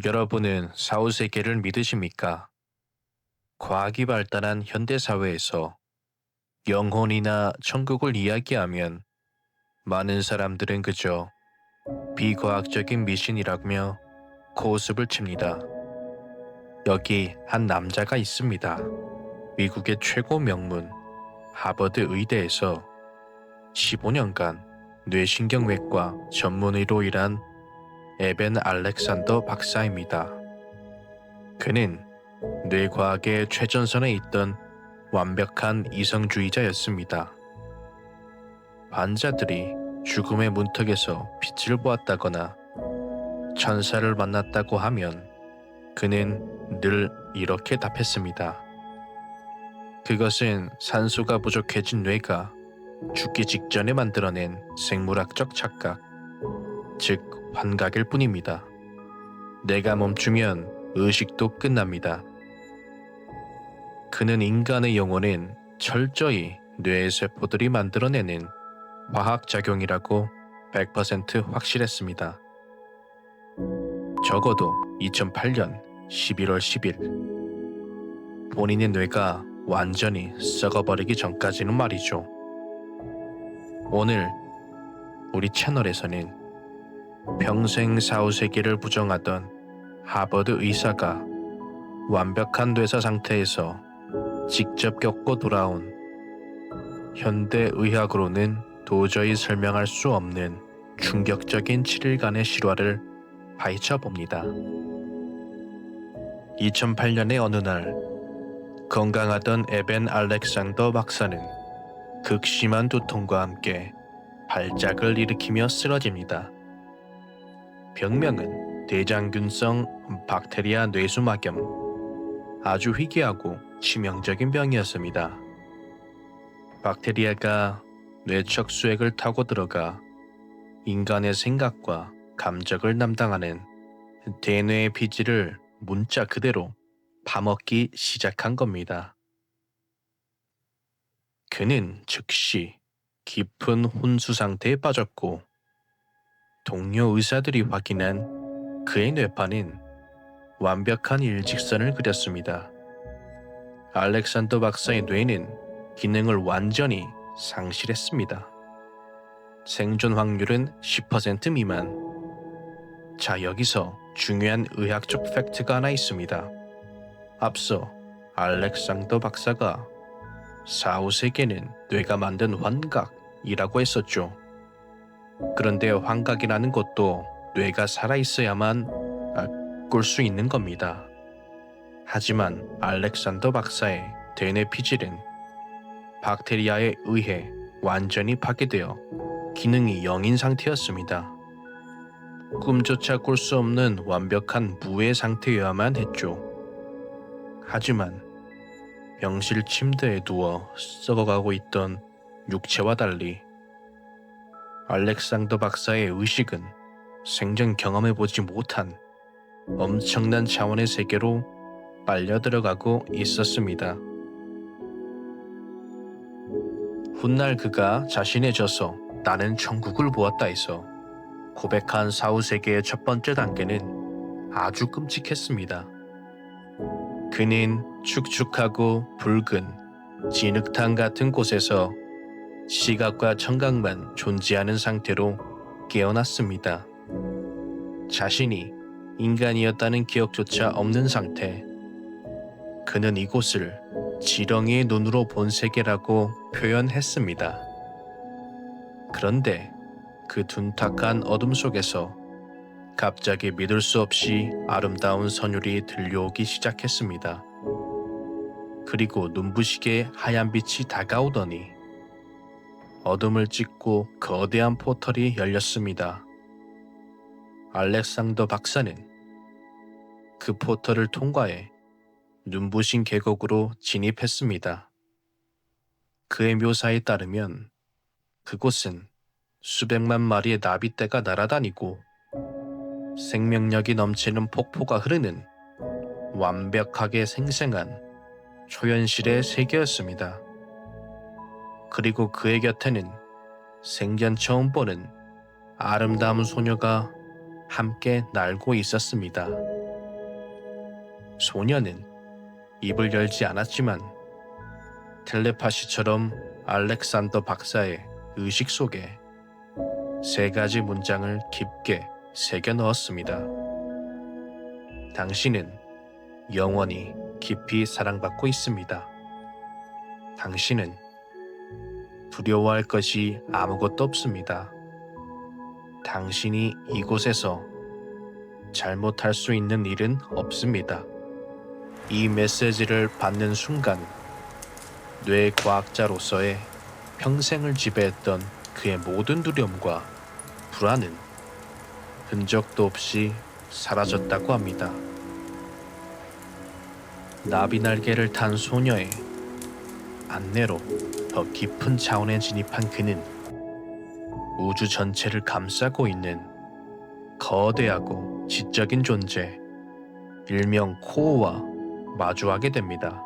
여러분은 사후세계를 믿으십니까? 과학이 발달한 현대사회에서 영혼이나 천국을 이야기하면 많은 사람들은 그저 비과학적인 미신이라며 코웃음을 칩니다. 여기 한 남자가 있습니다. 미국의 최고 명문 하버드 의대에서 15년간 뇌신경외과 전문의로 일한 에벤 알렉산더 박사입니다. 그는 뇌과학의 최전선에 있던 완벽한 이성주의자였습니다. 환자들이 죽음의 문턱에서 빛을 보았다거나 천사를 만났다고 하면 그는 늘 이렇게 답했습니다. 그것은 산소가 부족해진 뇌가 죽기 직전에 만들어낸 생물학적 착각, 즉 환각일 뿐입니다. 뇌가 멈추면 의식도 끝납니다. 그는 인간의 영혼은 철저히 뇌의 세포들이 만들어내는 화학작용이라고 100% 확실했습니다. 적어도 2008년 11월 10일 본인의 뇌가 완전히 썩어버리기 전까지는 말이죠. 오늘 우리 채널에서는 평생 사후세계를 부정하던 하버드 의사가 완벽한 뇌사 상태에서 직접 겪고 돌아온 현대의학으로는 도저히 설명할 수 없는 충격적인 7일간의 실화를 파헤쳐 봅니다. 2008년의 어느 날 건강하던 에벤 알렉산더 박사는 극심한 두통과 함께 발작을 일으키며 쓰러집니다. 병명은 대장균성 박테리아 뇌수막염, 아주 희귀하고 치명적인 병이었습니다. 박테리아가 뇌척 수액을 타고 들어가 인간의 생각과 감정을 담당하는 대뇌의 피지를 문자 그대로 파먹기 시작한 겁니다. 그는 즉시 깊은 혼수 상태에 빠졌고 동료 의사들이 확인한 그의 뇌파는 완벽한 일직선을 그렸습니다. 알렉산더 박사의 뇌는 기능을 완전히 상실했습니다. 생존 확률은 10% 미만. 자, 여기서 중요한 의학적 팩트가 하나 있습니다. 앞서 알렉산더 박사가 사후세계는 뇌가 만든 환각이라고 했었죠. 그런데 환각이라는 것도 뇌가 살아있어야만 꿀 수 있는 겁니다. 하지만 알렉산더 박사의 대뇌 피질은 박테리아에 의해 완전히 파괴되어 기능이 0인 상태였습니다. 꿈조차 꿀 수 없는 완벽한 무해 상태여야만 했죠. 하지만 병실 침대에 누워 썩어가고 있던 육체와 달리 알렉산더 박사의 의식은 생전 경험해보지 못한 엄청난 차원의 세계로 빨려 들어가고 있었습니다. 훗날 그가 자신의 저서 나는 천국을 보았다에서 고백한 사후세계의 첫 번째 단계는 아주 끔찍했습니다. 그는 축축하고 붉은 진흙탕 같은 곳에서 시각과 청각만 존재하는 상태로 깨어났습니다. 자신이 인간이었다는 기억조차 없는 상태. 그는 이곳을 지렁이의 눈으로 본 세계라고 표현했습니다. 그런데 그 둔탁한 어둠 속에서 갑자기 믿을 수 없이 아름다운 선율이 들려오기 시작했습니다. 그리고 눈부시게 하얀 빛이 다가오더니 어둠을 찢고 거대한 포털이 열렸습니다. 알렉산더 박사는 그 포털을 통과해 눈부신 계곡으로 진입했습니다. 그의 묘사에 따르면 그곳은 수백만 마리의 나비떼가 날아다니고 생명력이 넘치는 폭포가 흐르는 완벽하게 생생한 초현실의 세계였습니다. 그리고 그의 곁에는 생전 처음 보는 아름다운 소녀가 함께 날고 있었습니다. 소녀는 입을 열지 않았지만 텔레파시처럼 알렉산더 박사의 의식 속에 3가지 문장을 깊게 새겨 넣었습니다. 당신은 영원히 깊이 사랑받고 있습니다. 당신은 두려워할 것이 아무것도 없습니다. 당신이 이곳에서 잘못할 수 있는 일은 없습니다. 이 메시지를 받는 순간 뇌과학자로서의 평생을 지배했던 그의 모든 두려움과 불안은 흔적도 없이 사라졌다고 합니다. 나비날개를 탄 소녀의 안내로 더 깊은 차원에 진입한 그는 우주 전체를 감싸고 있는 거대하고 지적인 존재, 일명 코어와 마주하게 됩니다.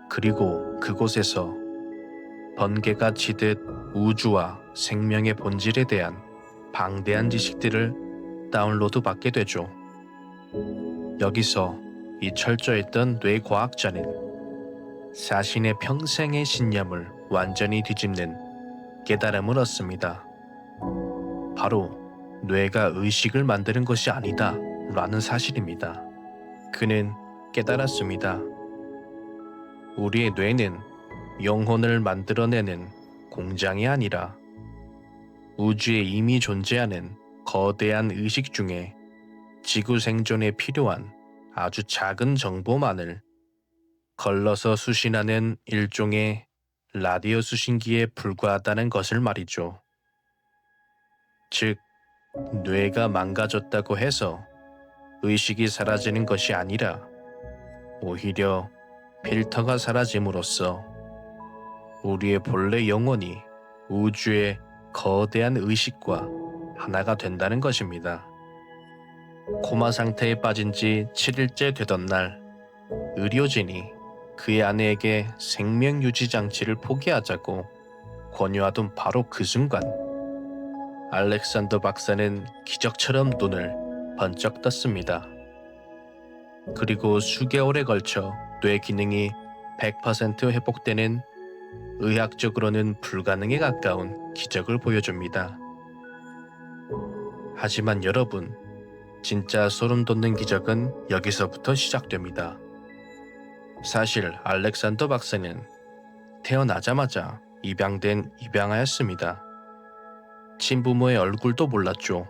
그리고 그곳에서 번개가 치듯 우주와 생명의 본질에 대한 방대한 지식들을 다운로드 받게 되죠. 여기서 이 철저했던 뇌과학자는 자신의 평생의 신념을 완전히 뒤집는 깨달음을 얻습니다. 바로 뇌가 의식을 만드는 것이 아니다 라는 사실입니다. 그는 깨달았습니다. 우리의 뇌는 영혼을 만들어내는 공장이 아니라 우주에 이미 존재하는 거대한 의식 중에 지구 생존에 필요한 아주 작은 정보만을 걸러서 수신하는 일종의 라디오 수신기에 불과하다는 것을 말이죠. 즉, 뇌가 망가졌다고 해서 의식이 사라지는 것이 아니라 오히려 필터가 사라짐으로써 우리의 본래 영혼이 우주의 거대한 의식과 하나가 된다는 것입니다. 코마 상태에 빠진 지 7일째 되던 날, 의료진이 그의 아내에게 생명 유지 장치를 포기하자고 권유하던 바로 그 순간, 알렉산더 박사는 기적처럼 눈을 번쩍 떴습니다. 그리고 수개월에 걸쳐 뇌 기능이 100% 회복되는 의학적으로는 불가능에 가까운 기적을 보여줍니다. 하지만 여러분, 진짜 소름 돋는 기적은 여기서부터 시작됩니다. 사실 알렉산더 박사는 태어나자마자 입양된 입양아였습니다. 친부모의 얼굴도 몰랐죠.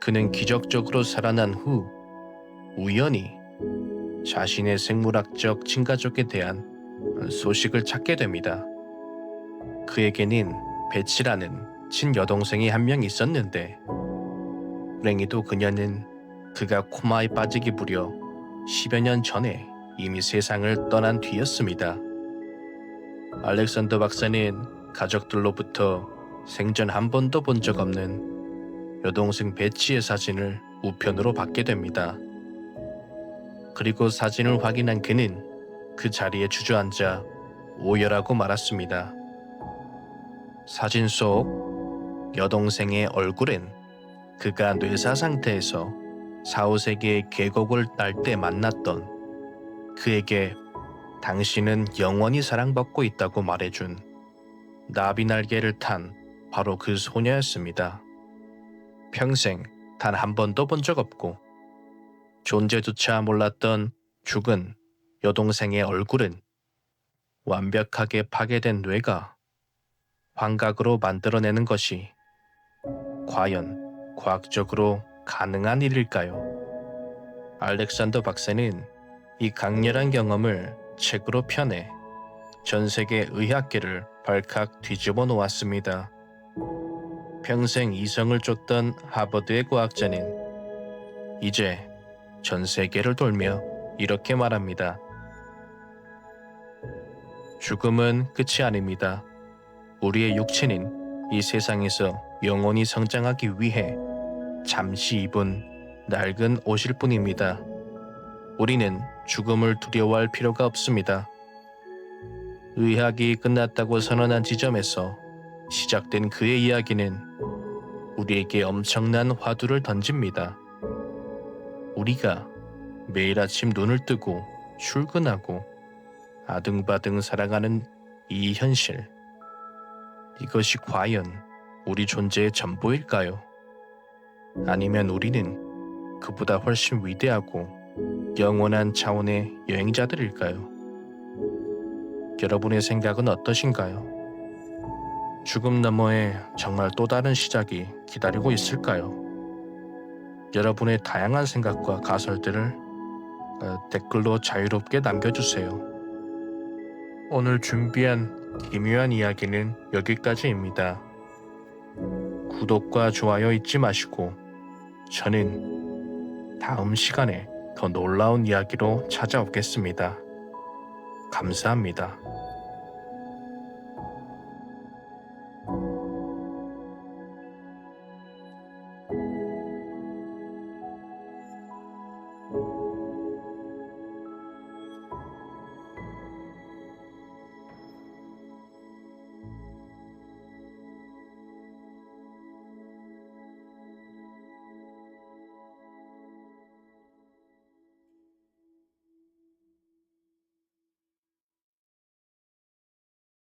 그는 기적적으로 살아난 후 우연히 자신의 생물학적 친가족에 대한 소식을 찾게 됩니다. 그에게는 베치라는 친여동생이 한 명 있었는데 불행히도 그녀는 그가 코마에 빠지기 무려 10여 년 전에 이미 세상을 떠난 뒤였습니다. 알렉산더 박사는 가족들로부터 생전 한 번도 본 적 없는 여동생 베치의 사진을 우편으로 받게 됩니다. 그리고 사진을 확인한 그는 그 자리에 주저앉아 오열하고 말았습니다. 사진 속 여동생의 얼굴엔 그가 뇌사 상태에서 4, 5세기의 계곡을 딸 때 만났던 그에게 당신은 영원히 사랑받고 있다고 말해준 나비날개를 탄 바로 그 소녀였습니다. 평생 단 한 번도 본 적 없고 존재조차 몰랐던 죽은 여동생의 얼굴은 완벽하게 파괴된 뇌가 환각으로 만들어내는 것이 과연 과학적으로 가능한 일일까요? 알렉산더 박사는 이 강렬한 경험을 책으로 펴내 전 세계 의학계를 발칵 뒤집어 놓았습니다. 평생 이성을 쫓던 하버드의 과학자는 이제 전 세계를 돌며 이렇게 말합니다. 죽음은 끝이 아닙니다. 우리의 육체는 이 세상에서 영원히 성장하기 위해 잠시 입은 낡은 옷일 뿐입니다. 우리는 죽음을 두려워할 필요가 없습니다. 의학이 끝났다고 선언한 지점에서 시작된 그의 이야기는 우리에게 엄청난 화두를 던집니다. 우리가 매일 아침 눈을 뜨고 출근하고 아등바등 살아가는 이 현실. 이것이 과연 우리 존재의 전부일까요? 아니면 우리는 그보다 훨씬 위대하고 영원한 차원의 여행자들일까요? 여러분의 생각은 어떠신가요? 죽음 너머에 정말 또 다른 시작이 기다리고 있을까요? 여러분의 다양한 생각과 가설들을 댓글로 자유롭게 남겨주세요. 오늘 준비한 기묘한 이야기는 여기까지입니다. 구독과 좋아요 잊지 마시고 저는 다음 시간에 더 놀라운 이야기로 찾아오겠습니다. 감사합니다.